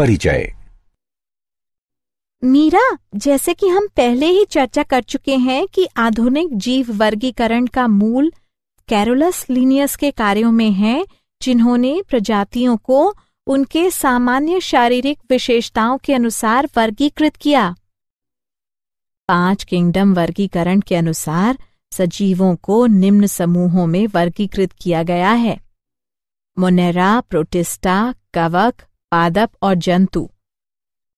परिचय। मीरा, जैसे कि हम पहले ही चर्चा कर चुके हैं कि आधुनिक जीव वर्गीकरण का मूल कैरोलस लिनियस के कार्यों में है, जिन्होंने प्रजातियों को उनके सामान्य शारीरिक विशेषताओं के अनुसार वर्गीकृत किया। 5 किंगडम वर्गीकरण के अनुसार सजीवों को निम्न समूहों में वर्गीकृत किया गया है: मोनेरा, प्रोटिस्टा, कवक, पादप और जंतु।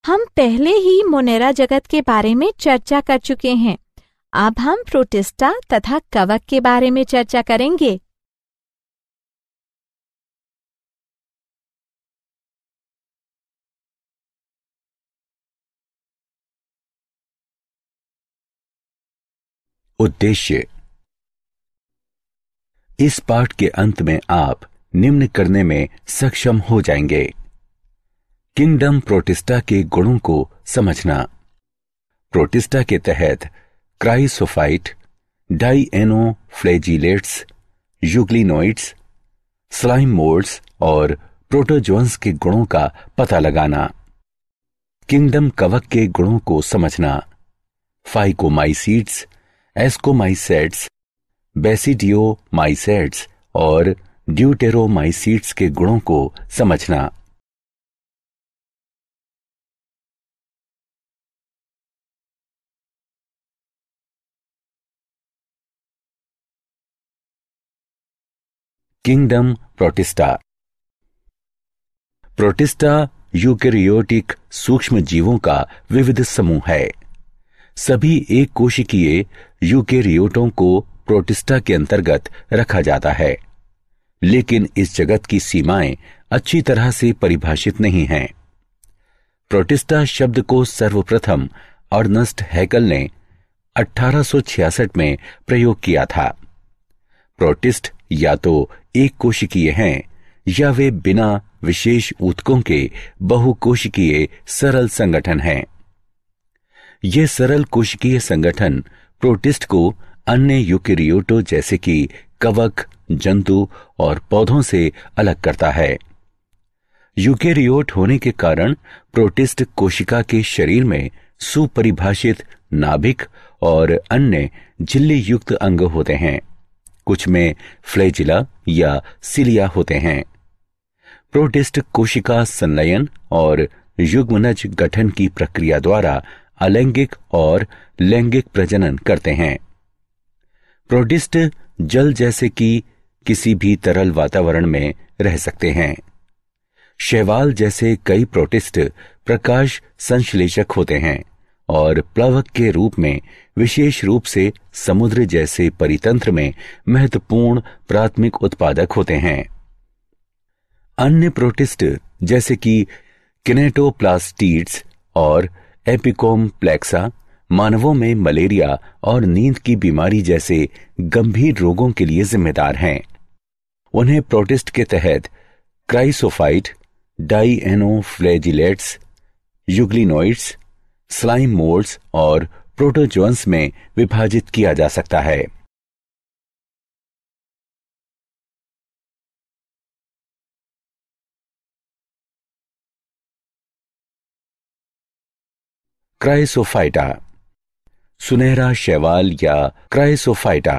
हम पहले ही मोनेरा जगत के बारे में चर्चा कर चुके हैं। अब हम प्रोटिस्टा तथा कवक के बारे में चर्चा करेंगे। उद्देश्य। इस पाठ के अंत में आप निम्न करने में सक्षम हो जाएंगे: किंगडम प्रोटिस्टा के गुणों को समझना। प्रोटिस्टा के तहत क्राइसोफाइट, डाइएनोफ्लैजिलेट्स, यूग्लिनोइड्स, स्लाइम मोल्ड्स और प्रोटोजोन्स के गुणों का पता लगाना। किंगडम कवक के गुणों को समझना। फाइकोमाइसीड्स, एस्कोमाइसेट्स, बेसिडियोमाइसेट्स और ड्यूटेरोमाइसीड्स के गुणों को समझना। Kingdom protista. प्रोटिस्टा यूकेरियोटिक सूक्ष्म जीवों का विविध समूह है। सभी एक कोशिकीय यूकेरियोटों को प्रोटिस्टा के अंतर्गत रखा जाता है, लेकिन इस जगत की सीमाएं अच्छी तरह से परिभाषित नहीं हैं। प्रोटिस्टा शब्द को सर्वप्रथम अर्नस्ट हैकल ने 1866 में प्रयोग किया था। प्रोटिस्ट या तो एक कोशिकीय हैं या वे बिना विशेष ऊतकों के बहुकोशिकीय सरल संगठन हैं। ये सरल कोशिकीय संगठन प्रोटिस्ट को अन्य यूकेरियोटों जैसे कि कवक, जंतु और पौधों से अलग करता है। यूकेरियोट होने के कारण प्रोटिस्ट कोशिका के शरीर में सुपरिभाषित नाभिक और अन्य झिल्ली युक्त अंग होते हैं। कुछ में फ्लैजिला या सिलिया होते हैं। प्रोटिस्ट कोशिका संलयन और युग्मनज गठन की प्रक्रिया द्वारा अलैंगिक और लैंगिक प्रजनन करते हैं। प्रोटिस्ट जल जैसे कि किसी भी तरल वातावरण में रह सकते हैं। शैवाल जैसे कई प्रोटिस्ट प्रकाश संश्लेषक होते हैं और प्लवक के रूप में विशेष रूप से समुद्र जैसे परितंत्र में महत्वपूर्ण प्राथमिक उत्पादक होते हैं। अन्य प्रोटिस्ट जैसे कि किनेटोप्लास्टिड्स और एपिकोम्प्लेक्सा मानवों में मलेरिया और नींद की बीमारी जैसे गंभीर रोगों के लिए जिम्मेदार हैं। उन्हें प्रोटिस्ट के तहत क्राइसोफाइट, डाइएनोफ्लैजिलेट्स, यूग्लिनोइड्स, स्लाइम मोल्ड्स और प्रोटोजोन्स में विभाजित किया जा सकता है। क्राइसोफाइटा। सुनहरा शैवाल या क्राइसोफाइटा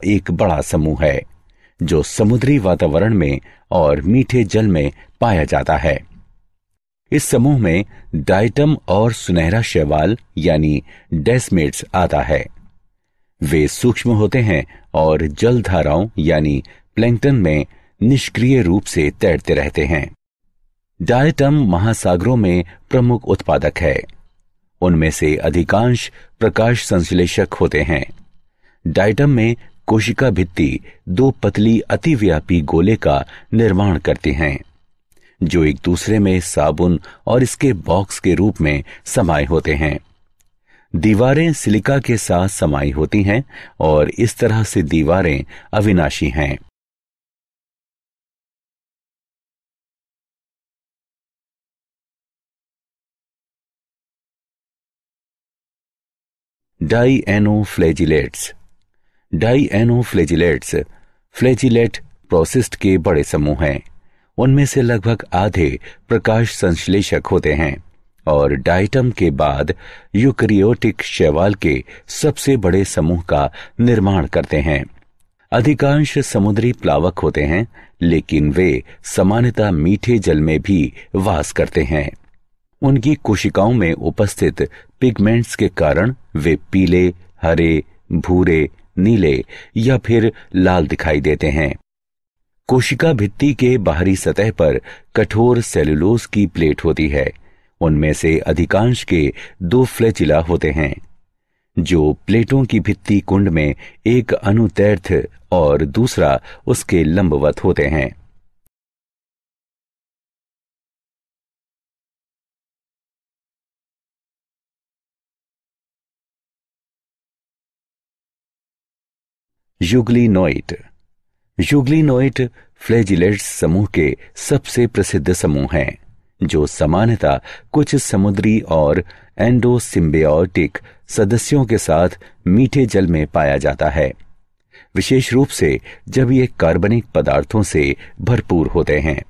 एक बड़ा समूह है जो समुद्री वातावरण में और मीठे जल में पाया जाता है। इस समूह में डाइटम और सुनहरा शैवाल यानी डेस्मेट्स आता है। वे सूक्ष्म होते हैं और जलधाराओं यानी प्लैंक्टन में निष्क्रिय रूप से तैरते रहते हैं। डाइटम महासागरों में प्रमुख उत्पादक है। उनमें से अधिकांश प्रकाश संश्लेषक होते हैं। डाइटम में कोशिका भित्ति 2 पतली अतिव्यापी गोले का निर्माण करती हैं, जो एक दूसरे में साबुन और इसके बॉक्स के रूप में समाये होते हैं। दीवारें सिलिका के साथ समाई होती हैं और इस तरह से दीवारें अविनाशी हैं। डाइएनोफ्लैजिलेट्स। डाइएनोफ्लैजिलेट्स फ्लैजिलेट प्रोसिस्ट के बड़े समूह हैं। उनमें से लगभग आधे प्रकाश संश्लेषक होते हैं और डाइटम के बाद यूकैरियोटिक शैवाल के सबसे बड़े समूह का निर्माण करते हैं। अधिकांश समुद्री प्लावक होते हैं, लेकिन वे सामान्यतः मीठे जल में भी वास करते हैं। उनकी कोशिकाओं में उपस्थित पिगमेंट्स के कारण वे पीले, हरे, भूरे, नीले या फिर लाल दिखाई देते हैं। कोशिका भित्ति के बाहरी सतह पर कठोर सेलुलोज की प्लेट होती है। उनमें से अधिकांश के 2 फ्लैजिला होते हैं, जो प्लेटों की भित्ति कुंड में एक अनुदैर्ध्य और दूसरा उसके लंबवत होते हैं। यूग्लिनोइड। यूग्लिनोइड फ्लैजिलेट्स समूह के सबसे प्रसिद्ध समूह हैं, जो सामान्यतः कुछ समुद्री और एंडोसिम्बियोटिक सदस्यों के साथ मीठे जल में पाया जाता है, विशेष रूप से जब ये कार्बनिक पदार्थों से भरपूर होते हैं।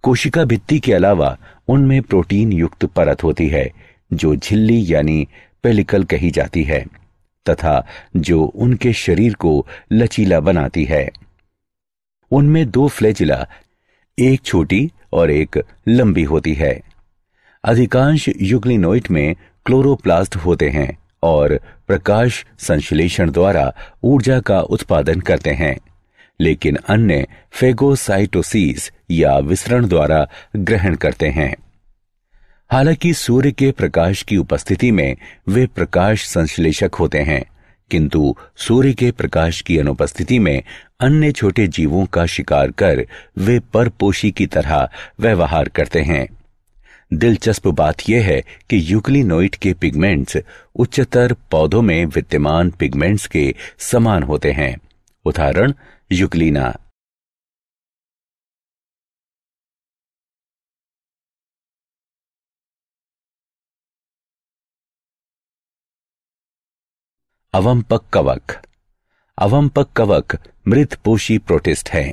कोशिका भित्ति के अलावा उनमें प्रोटीन युक्त परत होती है, जो झिल्ली यानी पेलिकल कही जाती है, तथा जो उनके शरीर को लचीला बनाती है। उनमें 2 फ्लैजिला, एक छोटी और एक लंबी होती है। अधिकांश यूग्लिनोइड में क्लोरोप्लास्ट होते हैं और प्रकाश संश्लेषण द्वारा ऊर्जा का उत्पादन करते हैं, लेकिन अन्य फेगोसाइटोसिस या विसरण द्वारा ग्रहण करते हैं। हालांकि सूर्य के प्रकाश की उपस्थिति में वे प्रकाश संश्लेषक होते हैं, किंतु सूर्य के प्रकाश की अनुपस्थिति में अन्य छोटे जीवों का शिकार कर वे परपोषी की तरह व्यवहार करते हैं। दिलचस्प बात यह है कि यूग्लिनोइड के पिगमेंट्स उच्चतर पौधों में विद्यमान पिगमेंट्स के समान होते हैं। उदाहरण यूग्लिना। अवंपक कवक। अवंपक कवक मृतपोषी प्रोटिस्ट हैं।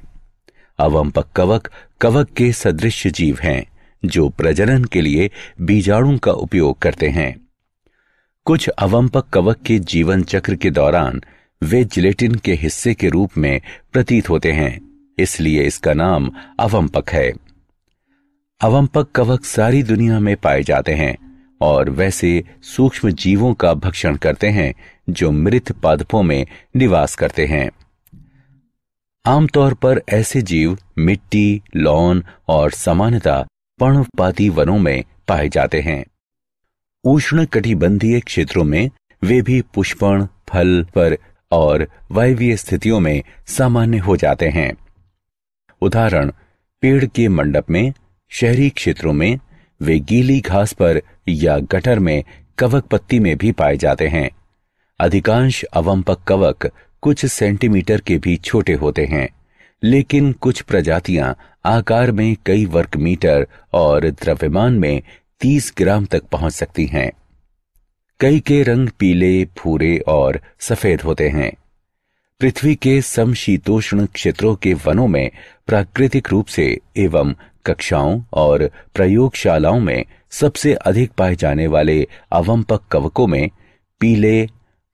अवंपक कवक कवक के सदृश जीव हैं, जो प्रजनन के लिए बीजाणु का उपयोग करते हैं। कुछ अवंपक कवक के जीवन चक्र के दौरान वे जिलेटिन के हिस्से के रूप में प्रतीत होते हैं, इसलिए इसका नाम अवंपक है। अवंपक कवक सारी दुनिया में पाए जाते हैं और वैसे सूक्ष्म जीवों का भक्षण करते हैं जो मृत पादपों में निवास करते हैं। आमतौर पर ऐसे जीव मिट्टी, लॉन और सामान्यतः पर्णपाती वनों में पाए जाते हैं। उष्ण कटिबंधीय क्षेत्रों में वे भी पुष्पण, फल पर और वायवीय स्थितियों में सामान्य हो जाते हैं। उदाहरण पेड़ के मंडप में, शहरी क्षेत्रों में वे गीली घास पर या गटर में कवक पत्ती में भी पाए जाते हैं। अधिकांश अवंपक कवक कुछ सेंटीमीटर के भी छोटे होते हैं, लेकिन कुछ प्रजातियां आकार में कई वर्ग मीटर और द्रव्यमान में 30 ग्राम तक पहुंच सकती हैं। कई के रंग पीले, भूरे और सफेद होते हैं। पृथ्वी के समशीतोष्ण क्षेत्रों के वनों में प्राकृतिक रूप से एवं कक्षाओं और प्रयोगशालाओं में सबसे अधिक पाए जाने वाले अवंपक कवकों में पीले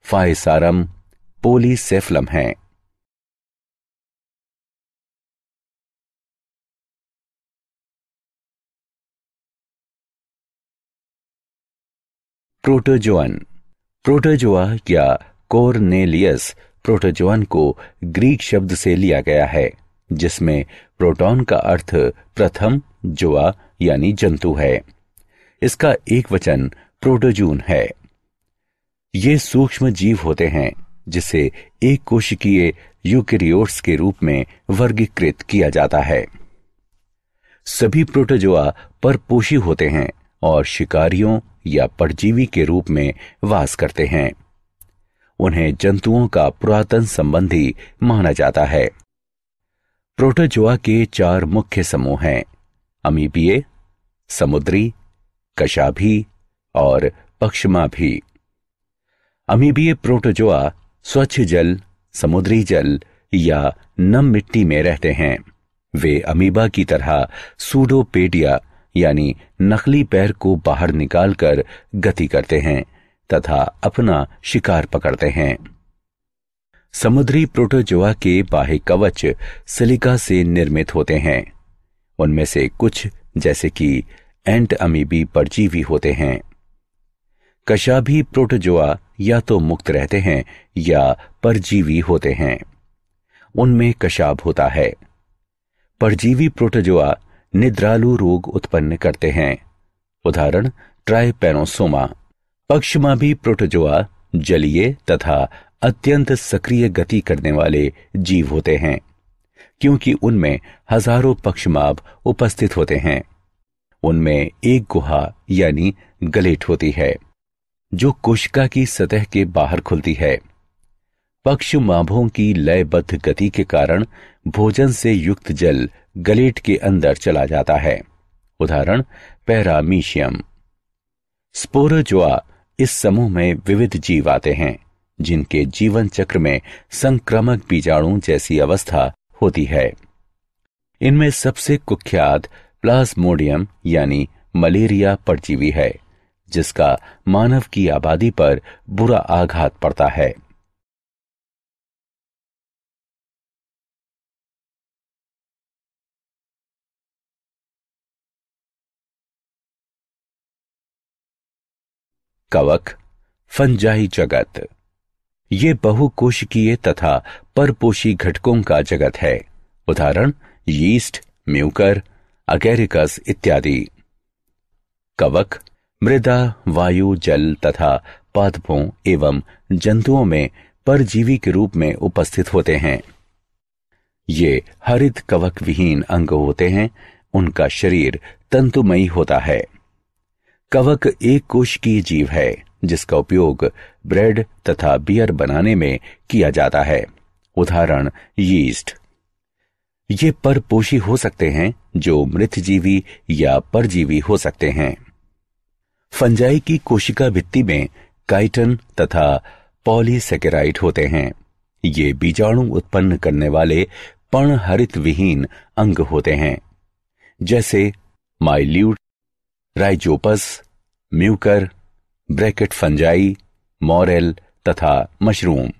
फायसारम पोलीसेफलम हैं। प्रोटोजोअन। प्रोटोजोआ या कोर्नेलियस प्रोटोजोअन को ग्रीक शब्द से लिया गया है, जिसमें प्रोटॉन का अर्थ प्रथम, जोआ यानी जंतु है। इसका एक वचन प्रोटोजून है। ये सूक्ष्म जीव होते हैं जिसे एक कोशिकीय यूकैरियोट्स के रूप में वर्गीकृत किया जाता है। सभी प्रोटोजोआ परपोषी होते हैं और शिकारियों या परजीवी के रूप में वास करते हैं। उन्हें जंतुओं का पुरातन संबंधी माना जाता है। प्रोटोजोआ के 4 मुख्य समूह हैं: अमीबीय, समुद्री, कशाभी और पक्षमाभी। अमीबीय प्रोटोजोआ स्वच्छ जल, समुद्री जल या नम मिट्टी में रहते हैं। वे अमीबा की तरह सूडोपेडिया यानी नकली पैर को बाहर निकालकर गति करते हैं तथा अपना शिकार पकड़ते हैं। समुद्री प्रोटोजोआ के बाह्य कवच सिलिका से निर्मित होते हैं। उनमें से कुछ जैसे कि एंट अमीबी परजीवी होते हैं। कशाभी प्रोटोजोआ या तो मुक्त रहते हैं या परजीवी होते हैं। उनमें कशाभ होता है। परजीवी प्रोटोजोआ निद्रालु रोग उत्पन्न करते हैं। उदाहरण ट्राइपैनोसोमा। पक्षमाभी प्रोटोजोआ जलीय तथा अत्यंत सक्रिय गति करने वाले जीव होते हैं, क्योंकि उनमें हजारों पक्षमाभ उपस्थित होते हैं। उनमें एक गुहा यानी गलेट होती है जो कोशिका की सतह के बाहर खुलती है। पक्षमाभों की लयबद्ध गति के कारण भोजन से युक्त जल गलेट के अंदर चला जाता है। उदाहरण पैरामीशियम। स्पोरोजोआ इस समूह में विविध जीव आते हैं जिनके जीवन चक्र में संक्रामक बीजाणु जैसी अवस्था होती है। इनमें सबसे कुख्यात प्लाज्मोडियम यानी मलेरिया परजीवी है, जिसका मानव की आबादी पर बुरा आघात पड़ता है। कवक फंजाई जगत। ये बहुकोशिकीय तथा परपोषी घटकों का जगत है। उदाहरण यीस्ट, म्यूकर, अगेरिकस इत्यादि। कवक मृदा, वायु, जल तथा पादपों एवं जंतुओं में परजीवी के रूप में उपस्थित होते हैं। ये हरित कवक विहीन अंग होते हैं। उनका शरीर तंतुमयी होता है। कवक एक कोशिकीय जीव है जिसका उपयोग ब्रेड तथा बियर बनाने में किया जाता है। उदाहरण यीस्ट। ये परपोषी हो सकते हैं जो मृतजीवी या परजीवी हो सकते हैं। फंजाई की कोशिका भित्ति में काइटन तथा पॉलीसेकेराइड होते हैं। ये बीजाणु उत्पन्न करने वाले पर्णहरित विहीन अंग होते हैं, जैसे माइल्यूट, rhizopus, mucor, bracket fungi, morel तथा मशरूम।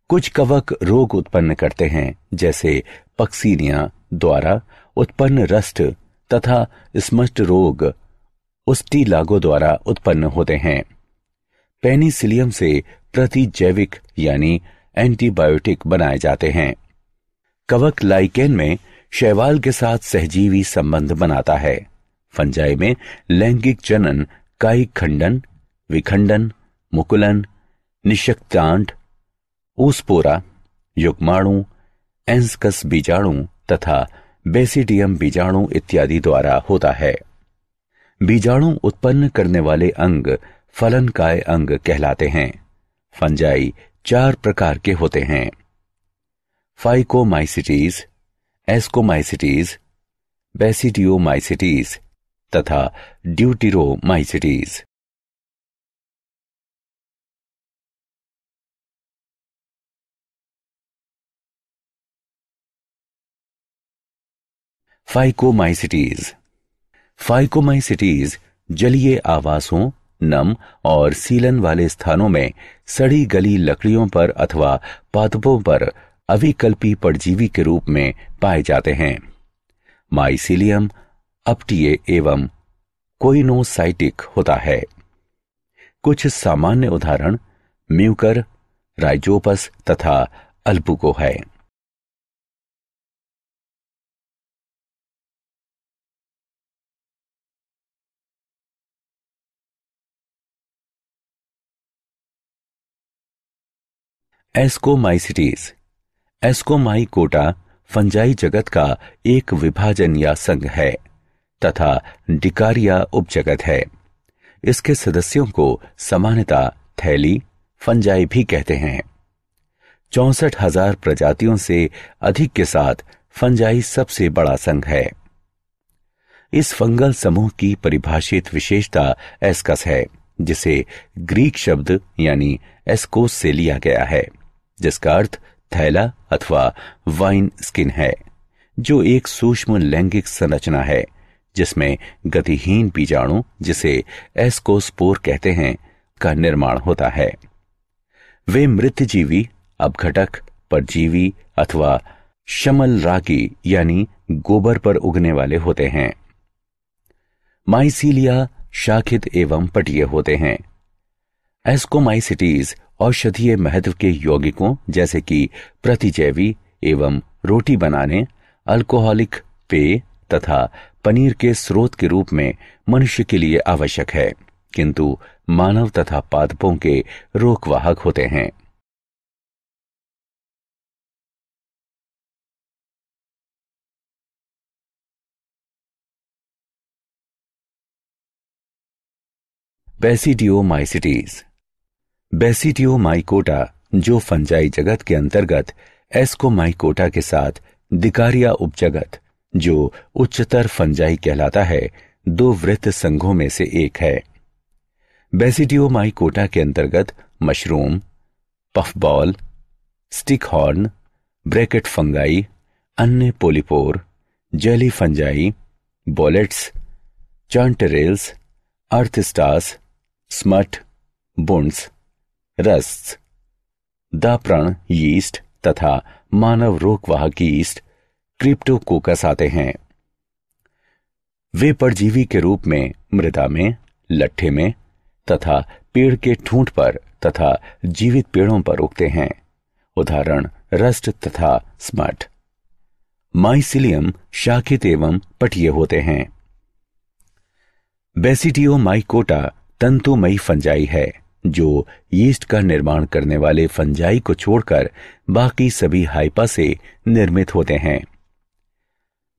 कुछ कवक रोग उत्पन्न करते हैं, जैसे पक्सीनिया द्वारा उत्पन्न रस्ट तथा स्मस्ट रोग उस्टीलागो द्वारा उत्पन्न होते हैं। पेनिसिलियम से प्रतिजैविक यानी एंटीबायोटिक बनाए जाते हैं। कवक लाइकेन में शैवाल के साथ सहजीवी संबंध बनाता है। फंजाई में लैंगिक जनन, कायिक खंडन, विखंडन, मुकुलन, निषक्तांड, ऊस्पोरा, युग्माणु, एंस्कस बीजाणु तथा बेसिडियम बीजाणु इत्यादि द्वारा होता है। बीजाणु उत्पन्न करने वाले अंग फलनकाय अंग कहलाते हैं। फंजाई 4 प्रकार के होते हैं: फाइकोमाइसिटीज, एस्कोमाइसिटीज, बेसिडियोमाइसिटीज तथा ड्यूटिरोमाइसिटीज। फाइकोमाइसिटीज। फाइकोमाइसिटीज जलीय आवासों, नम और सीलन वाले स्थानों में सड़ी गली लकड़ियों पर अथवा पादपों पर अविकल्पी परजीवी के रूप में पाए जाते हैं। माइसिलियम अपटीय एवं कोइनोसाइटिक होता है। कुछ सामान्य उदाहरण म्यूकर, राइजोपस तथा अल्बुको है। एस्कोमाइसिटीज। एस्कोमाइकोटा फंजाई जगत का एक विभाजन या संघ है तथा डिकारिया उपजगत है। इसके सदस्यों को सामान्यतः थैली फंजाई भी कहते हैं। 64,000 प्रजातियों से अधिक के साथ फंजाई सबसे बड़ा संघ है। इस फंगल समूह की परिभाषित विशेषता एस्कस है, जिसे ग्रीक शब्द यानी एस्कोस से लिया गया है, जिसका अर्थ थैला अथवा वाइन स्किन है। जो एक सूक्ष्म लैंगिक संरचना है जिसमें गतिहीन बीजाणु, जिसे एस्कोस्पोर कहते हैं, का निर्माण होता है। वे मृतजीवी, अपघटक, परजीवी अथवा शमलरागी यानी गोबर पर उगने वाले होते हैं। माइसीलिया शाखित एवं पटीय होते हैं। एस्कोमाइसिटीज औषधीय महत्व के यौगिकों जैसे कि प्रतिजैवी एवं रोटी बनाने, अल्कोहलिक पेय तथा पनीर के स्रोत के रूप में मनुष्य के लिए आवश्यक है, किंतु मानव तथा पादपों के रोगवाहक होते हैं। बेसिडियोमाइसिटीज। बेसिडियोमाइकोटा, जो फंजाई जगत के अंतर्गत एस्कोमाइकोटा के साथ दिकारिया उपजगत, जो उच्चतर फंजाई कहलाता है, दो वृत्त संघों में से एक है। बेसिडियोमाइकोटा के अंतर्गत mushroom, puffball, stinkhorn, bracket fungi, अन्य polypore, jelly fungi, boletes, chanterelles, earthstars, smut, bunts, rust, दाप्रण यीस्ट तथा मानव रोगवाहक यीस्ट क्रिप्टोकोकस आते हैं। वे परजीवी के रूप में मृदा में, लट्ठे में तथा पेड़ के ठूंठ पर तथा जीवित पेड़ों पर उगते हैं। उदाहरण रस्ट तथा स्मट। माइसिलियम शाखित एवं पटीय होते हैं। बेसिडियोमाइकोटा तंतुमयी फंजाई है जो यीस्ट का निर्माण करने वाले फंजाई को छोड़कर बाकी सभी हाइपा से निर्मित होते हैं।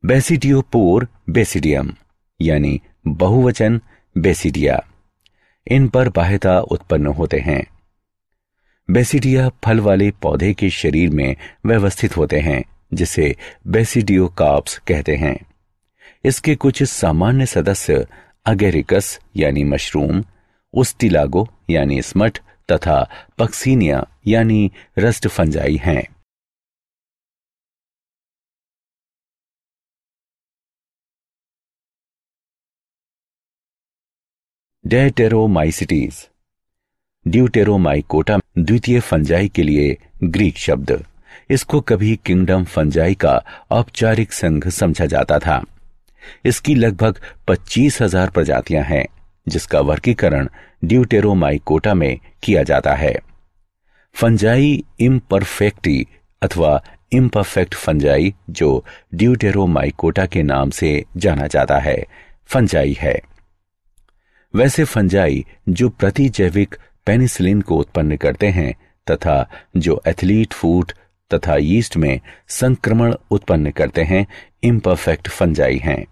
बेसिडियोपोर बेसिडियम यानी बहुवचन बेसिडिया, इन पर बाह्यता उत्पन्न होते हैं। बेसिडिया फल वाले पौधे के शरीर में व्यवस्थित होते हैं, जिसे बेसिडियोकार्प्स कहते हैं। इसके कुछ सामान्य सदस्य अगेरिकस यानी मशरूम, उस्टिलागो यानी स्मट तथा पक्सीनिया यानी रस्ट फंजाई हैं। डेटेरोमाइसिटीज। ड्यूटेरोमाइकोटा द्वितीय फंजाई के लिए ग्रीक शब्द। इसको कभी किंगडम फंजाई का औपचारिक संघ समझा जाता था। इसकी लगभग 25,000 प्रजातियां हैं, जिसका वर्गीकरण ड्यूटेरोमाइकोटा में किया जाता है। फंजाई इम्परफेक्टी अथवा इम्परफेक्ट फंजाई, जो ड्यूटेरोमाइकोटा के नाम से जाना जाता है, फंजाई है। वैसे फंजाई जो प्रतिजैविक पेनिसिलिन को उत्पन्न करते हैं तथा जो एथलीट फूट तथा यीस्ट में संक्रमण उत्पन्न करते हैं, इम्परफेक्ट फंजाई हैं।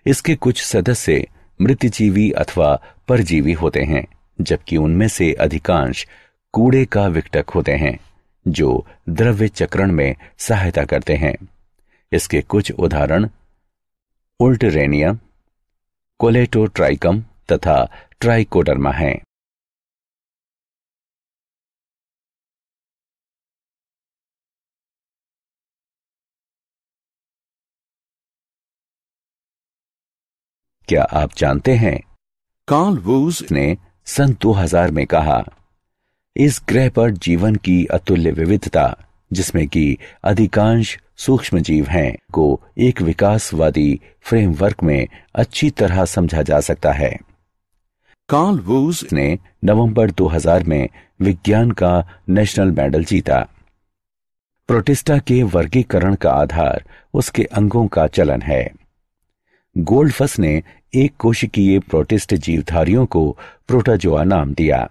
इसके कुछ सदस्य मृतजीवी अथवा परजीवी होते हैं, जबकि उनमें से अधिकांश कूड़े का विघटक होते हैं जो द्रव्य चक्रण में सहायता करते हैं। इसके कुछ उदाहरण उल्टरेनियम, कोलेटोट्राइकम तथा ट्राइकोडर्मा हैं। क्या आप जानते हैं, कार्ल वूज ने सन 2000 में कहा, इस ग्रह पर जीवन की अतुल्य विविधता, जिसमें कि अधिकांश सूक्ष्म जीव हैं, को एक विकासवादी फ्रेमवर्क में अच्छी तरह समझा जा सकता है। कार्ल वूज ने नवंबर 2000 में विज्ञान का नेशनल मेडल जीता। प्रोटिस्टा के वर्गीकरण का आधार उसके अंगों का चलन है। गोल्डफस ने एक कोशिकीय प्रोटिस्ट जीवधारियों को प्रोटोजोआ नाम दिया।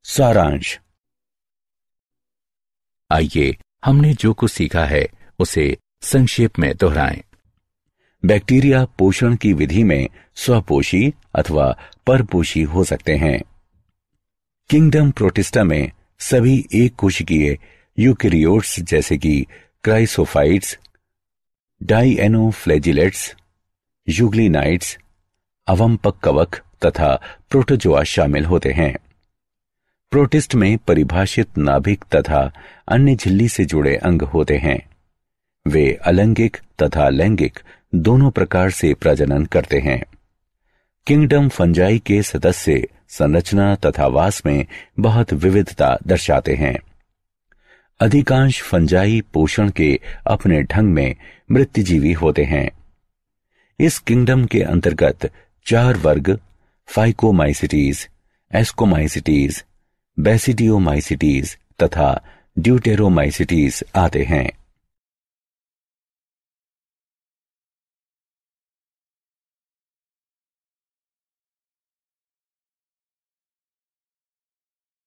सारांश। आइए हमने जो कुछ सीखा है उसे संक्षेप में दोहराएं। बैक्टीरिया पोषण की विधि में स्वपोषी अथवा परपोषी हो सकते हैं। किंगडम प्रोटिस्टा में सभी एक कोशिकीय यूकेरियोट्स जैसे कि क्राइसोफाइट्स, डाइएनोफ्लैजिलेट्स, यूग्लिनाइट्स, अवंपक कवक तथा प्रोटोजोआ शामिल होते हैं। प्रोटिस्ट में परिभाषित नाभिक तथा अन्य झिल्ली से जुड़े अंग होते हैं। वे अलैंगिक तथा लैंगिक दोनों प्रकार से प्रजनन करते हैं। किंगडम फंजाई के सदस्य संरचना तथा वास में बहुत विविधता दर्शाते हैं। अधिकांश फंजाई पोषण के अपने ढंग में मृत्युजीवी होते हैं। इस किंगडम के अंतर्गत 4 वर्ग फाइकोमाइसिटीज, एस्कोमाइसिटीज, बेसिडियोमाइसिटीज तथा ड्यूटेरोमाइसिटीज आते हैं।